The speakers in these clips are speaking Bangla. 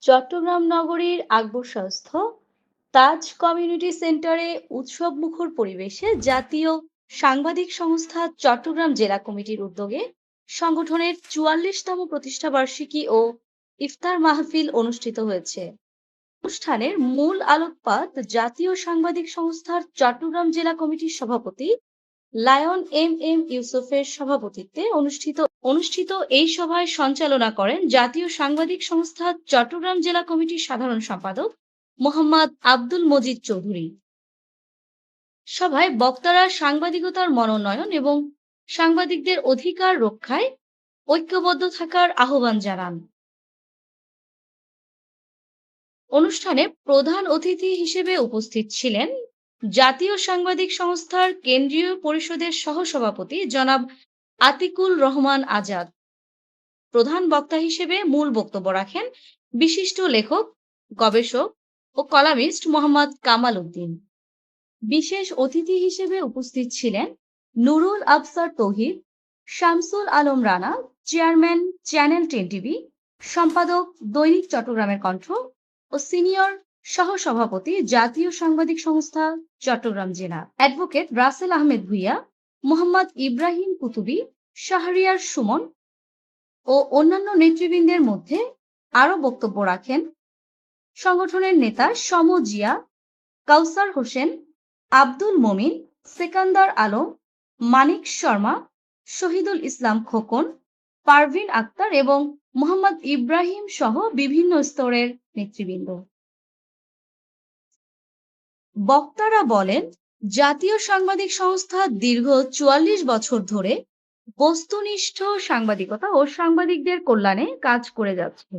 চট্টগ্রাম নগরীর আকবর শাহস্থ তাজ কমিউনিটি সেন্টারে উৎসবমুখর পরিবেশে জাতীয় সাংবাদিক সংস্থা চট্টগ্রাম জেলা কমিটির উদ্যোগে সংগঠনের ৪৪তম প্রতিষ্ঠাবার্ষিকী ও ইফতার মাহফিল অনুষ্ঠিত হয়েছে। অনুষ্ঠানের মূল আলোকপাত জাতীয় সাংবাদিক সংস্থার চট্টগ্রাম জেলা কমিটির সভাপতি লায়ন এম ইউসুফের সভাপতিত্বে অনুষ্ঠিত এই সভায় সঞ্চালনা করেন জাতীয় সাংবাদিক সংস্থা চট্টগ্রাম জেলা কমিটির সাধারণ সম্পাদক মোহাম্মদ আব্দুল মজিদ চৌধুরী। সভায় বক্তারা সাংবাদিকতার মনোনয়ন এবং সাংবাদিকদের অধিকার রক্ষায় ঐক্যবদ্ধ থাকার আহ্বান জানান। অনুষ্ঠানে প্রধান অতিথি হিসেবে উপস্থিত ছিলেন জাতীয় সাংবাদিক সংস্থার কেন্দ্রীয় পরিষদের সহসভাপতি জনাব আতিকুল রহমান আজাদ। প্রধান বক্তা হিসেবে মূল বক্তব্য রাখেন বিশিষ্ট লেখক, গবেষক ও কলামিস্ট মোহাম্মদ কামাল উদ্দিন। বিশেষ অতিথি হিসেবে উপস্থিত ছিলেন Nurul Absar Touhid, Shamsul Alam Rana, chairman channel 10 TV, সম্পাদক দৈনিক চট্টগ্রামের কণ্ঠ ও সিনিয়র সহসভাপতি জাতীয় সাংবাদিক সংস্থা চট্টগ্রাম জেলা অ্যাডভোকেট রাসেল আহমেদ ভুইয়া, মোহাম্মদ ইব্রাহিম কুতুবী, শাহরিয়ার সুমন ও অন্যান্য নেতৃবৃন্দের মধ্যে আরো বক্তব্য রাখেন সংগঠনের নেতা সম জিয়া, কাউসার হোসেন, আব্দুল মমিন, সেকান্দার আলম, মানিক শর্মা, শহীদুল ইসলাম খোকন, পারভিন আক্তার এবং মোহাম্মদ ইব্রাহিম সহ বিভিন্ন স্তরের নেতৃবৃন্দ। বক্তারা বলেন, জাতীয় সাংবাদিক সংস্থা দীর্ঘ ৪৪ বছর ধরে বস্তুনিষ্ঠ সাংবাদিকতা ও সাংবাদিকদের কল্যাণে কাজ করে যাচ্ছে।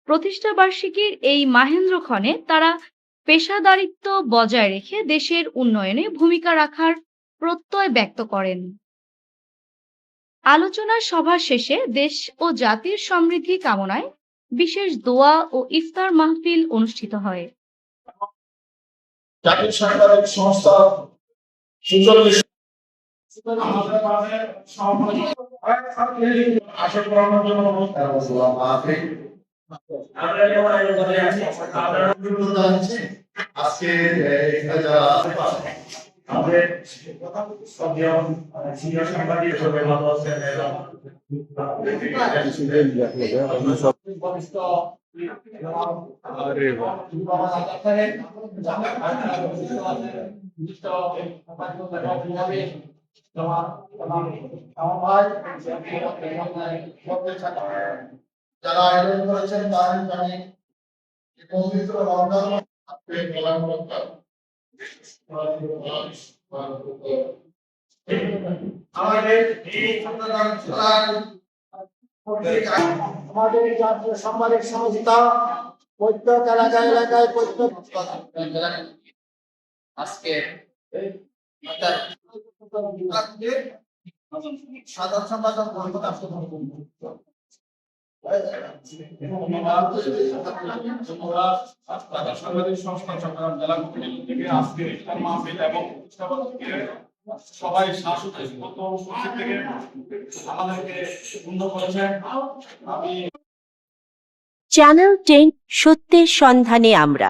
প্রতিষ্ঠা বার্ষিকীর এই মাহেন্দ্রক্ষণে তারা পেশাদারিত্ব বজায় রেখে দেশের উন্নয়নে ভূমিকা রাখার প্রত্যয় ব্যক্ত করেন। আলোচনা সভা শেষে দেশ ও জাতির সমৃদ্ধি কামনায় বিশেষ দোয়া ও ইফতার মাহফিল অনুষ্ঠিত হয়। জাতীয় সাংবাদিক সংস্থা ৪৪ আমাদের মাঝে আশা করানোর জন্য আজকে আমাদের সিনিয়র সাংবাদিক হিসেবে ভালো আছেন এবং যারা আয়োজন করেছেন তার জানি পবিত্র রমজান মাসে কল্যাণ করতে আমাদের এই আমাদের জাতীয় সাংবাদিক সংস্থা প্রত্যেক এলাকায় প্রত্যেক আজকে সাধারণ সম্পাদক সাংবাদিক সংস্থা চট্টগ্রাম জেলা কমিটি থেকে আজকে ইফতার মাহফিল এবং সবাই শাসক থেকে আমাদেরকে পূর্ণ করেছেন। আমি চ্যানেল 10 সত্যের সন্ধানে আমরা।